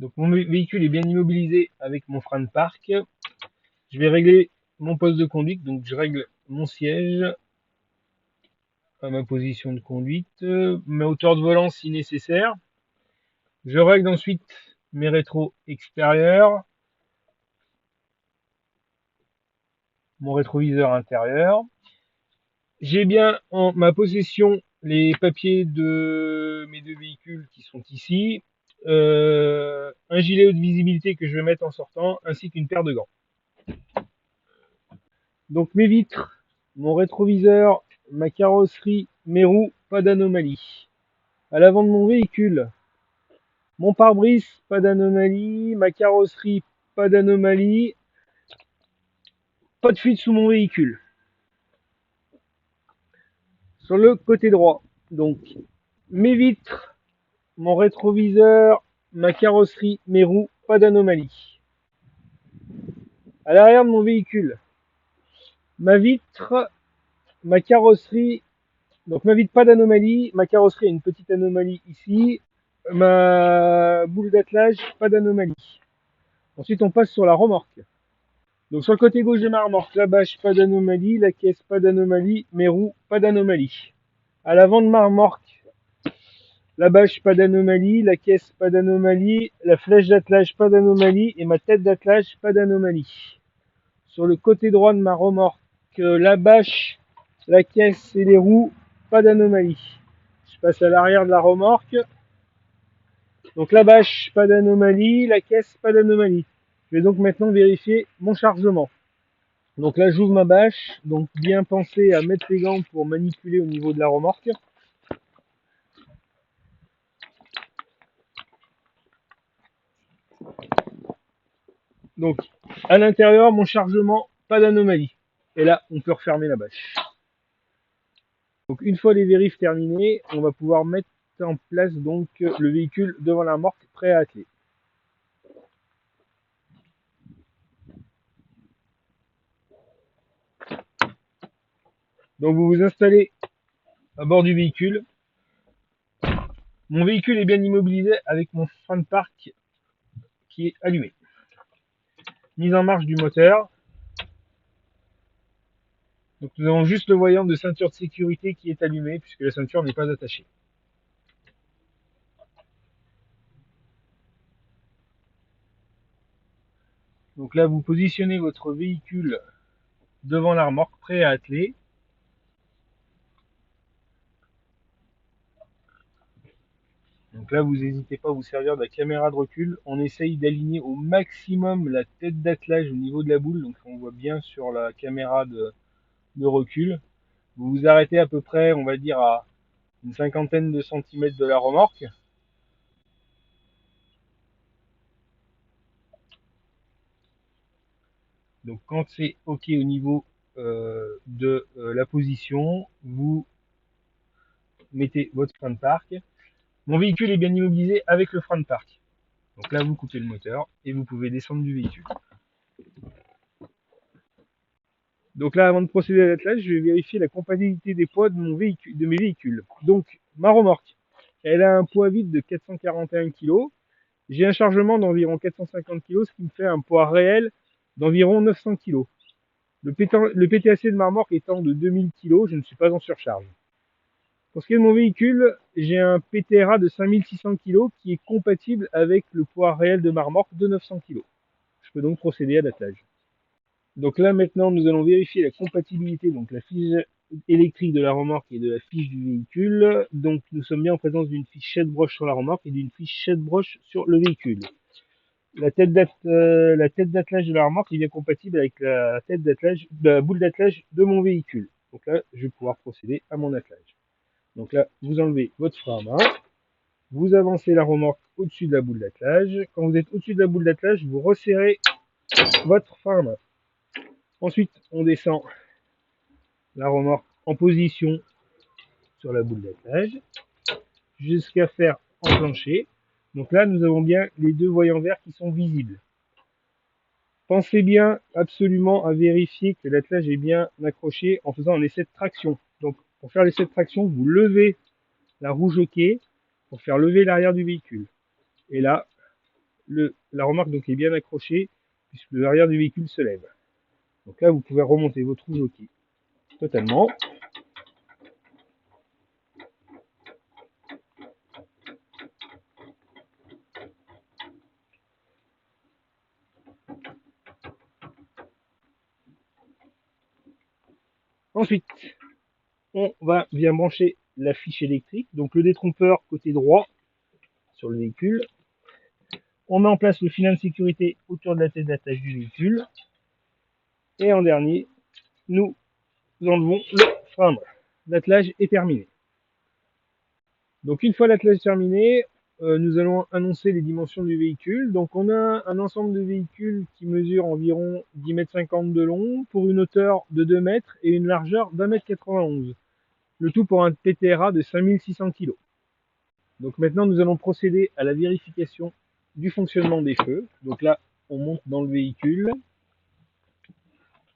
Donc mon véhicule est bien immobilisé avec mon frein de parc. Je vais régler mon poste de conduite, donc je règle mon siège à ma position de conduite, ma hauteur de volant si nécessaire. Je règle ensuite mes rétros extérieurs, mon rétroviseur intérieur. J'ai bien en ma possession les papiers de mes deux véhicules qui sont ici, un gilet haute visibilité que je vais mettre en sortant, ainsi qu'une paire de gants. Donc mes vitres, mon rétroviseur, ma carrosserie, mes roues, pas d'anomalie. À l'avant de mon véhicule, mon pare-brise, pas d'anomalie, ma carrosserie, pas d'anomalie, pas de fuite sous mon véhicule. Sur le côté droit, donc mes vitres, mon rétroviseur, ma carrosserie, mes roues, pas d'anomalie. À l'arrière de mon véhicule, ma vitre, ma carrosserie, donc ma vitre pas d'anomalie, ma carrosserie a une petite anomalie ici, ma boule d'attelage, pas d'anomalie. Ensuite on passe sur la remorque. Donc sur le côté gauche de ma remorque, la bâche, pas d'anomalie, la caisse, pas d'anomalie, mes roues, pas d'anomalie. À l'avant de ma remorque, la bâche, pas d'anomalie, la caisse, pas d'anomalie, la flèche d'attelage, pas d'anomalie, et ma tête d'attelage, pas d'anomalie. Sur le côté droit de ma remorque, la bâche, la caisse et les roues, pas d'anomalie. Je passe à l'arrière de la remorque. Donc la bâche, pas d'anomalie, la caisse, pas d'anomalie. Je vais donc maintenant vérifier mon chargement. Donc là j'ouvre ma bâche, donc bien penser à mettre les gants pour manipuler au niveau de la remorque. Donc à l'intérieur, mon chargement, pas d'anomalie. Et là, on peut refermer la bâche. Donc une fois les vérifs terminés, on va pouvoir mettre en place donc le véhicule devant la remorque prêt à atteler. Donc vous vous installez à bord du véhicule. Mon véhicule est bien immobilisé avec mon frein de parc qui est allumé. Mise en marche du moteur. Donc nous avons juste le voyant de ceinture de sécurité qui est allumé puisque la ceinture n'est pas attachée. Donc là vous positionnez votre véhicule devant la remorque prêt à atteler. Donc là vous n'hésitez pas à vous servir de la caméra de recul. On essaye d'aligner au maximum la tête d'attelage au niveau de la boule. Donc on voit bien sur la caméra de recul. Vous vous arrêtez à peu près, on va dire, à une cinquantaine de centimètres de la remorque. Donc quand c'est OK au niveau de la position, vous mettez votre frein de parc. Mon véhicule est bien immobilisé avec le frein de parc. Donc là, vous coupez le moteur et vous pouvez descendre du véhicule. Donc là, avant de procéder à l'attelage, je vais vérifier la compatibilité des poids de mes véhicules. Donc ma remorque, elle a un poids vide de 441 kg. J'ai un chargement d'environ 450 kg, ce qui me fait un poids réel d'environ 900 kg. Le PTAC de ma remorque étant de 2000 kg, je ne suis pas en surcharge. Pour ce qui est de mon véhicule, j'ai un PTRA de 5600 kg qui est compatible avec le poids réel de ma remorque de 900 kg. Je peux donc procéder à l'attelage. Donc là maintenant nous allons vérifier la compatibilité, donc la fiche électrique de la remorque et de la fiche du véhicule. Donc nous sommes bien en présence d'une fiche shed broche sur la remorque et d'une fiche shed broche sur le véhicule. La tête d'attelage de la remorque est bien compatible avec la tête d'attelage, la boule d'attelage de mon véhicule. Donc là je vais pouvoir procéder à mon attelage. Donc là vous enlevez votre frein à main, vous avancez la remorque au-dessus de la boule d'attelage. Quand vous êtes au-dessus de la boule d'attelage, vous resserrez votre frein à main. Ensuite, on descend la remorque en position sur la boule d'attelage jusqu'à faire enclencher. Donc là, nous avons bien les deux voyants verts qui sont visibles. Pensez bien absolument à vérifier que l'attelage est bien accroché en faisant un essai de traction. Donc, pour faire l'essai de traction, vous levez la roue jockey pour faire lever l'arrière du véhicule. Et là, la remorque donc est bien accrochée puisque l'arrière du véhicule se lève. Donc là, vous pouvez remonter votre roue jockey totalement. Ensuite, on va bien brancher la fiche électrique, donc le détrompeur côté droit sur le véhicule. On met en place le filet de sécurité autour de la tête d'attache du véhicule. Et en dernier, nous enlevons le frein à main. L'attelage est terminé. Donc une fois l'attelage terminé, nous allons annoncer les dimensions du véhicule. Donc on a un ensemble de véhicules qui mesure environ 10,50 m de long pour une hauteur de 2 mètres et une largeur d'1,91 m. Le tout pour un TTRA de 5600 kg. Donc maintenant nous allons procéder à la vérification du fonctionnement des feux. Donc là on monte dans le véhicule.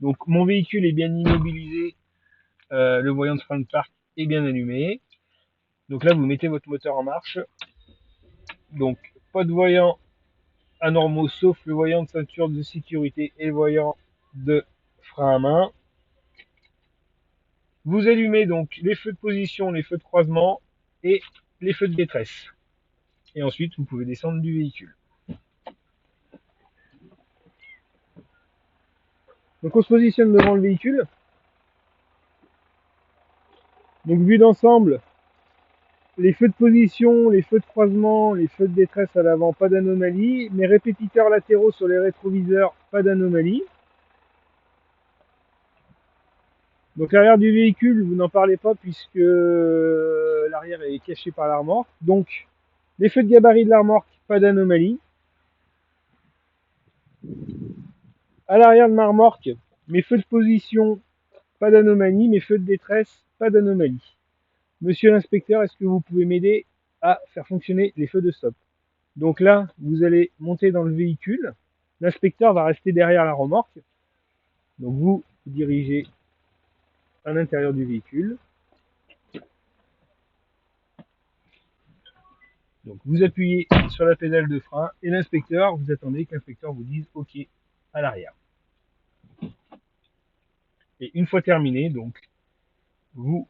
Donc mon véhicule est bien immobilisé, le voyant de frein de parc est bien allumé. Donc là vous mettez votre moteur en marche. Donc pas de voyant anormaux sauf le voyant de ceinture de sécurité et le voyant de frein à main. Vous allumez donc les feux de position, les feux de croisement et les feux de détresse. Et ensuite vous pouvez descendre du véhicule. Donc on se positionne devant le véhicule. Donc vue d'ensemble, les feux de position, les feux de croisement, les feux de détresse à l'avant, pas d'anomalie. Mes répétiteurs latéraux sur les rétroviseurs, pas d'anomalie. Donc l'arrière du véhicule, vous n'en parlez pas puisque l'arrière est caché par la remorque. Donc les feux de gabarit de la remorque, pas d'anomalie. À l'arrière de ma remorque, mes feux de position, pas d'anomalie. Mes feux de détresse, pas d'anomalie. Monsieur l'inspecteur, est-ce que vous pouvez m'aider à faire fonctionner les feux de stop? Donc là, vous allez monter dans le véhicule. L'inspecteur va rester derrière la remorque. Donc vous dirigez à l'intérieur du véhicule. Donc vous appuyez sur la pédale de frein et l'inspecteur, vous attendez que l'inspecteur vous dise OK à l'arrière. Et une fois terminé, donc vous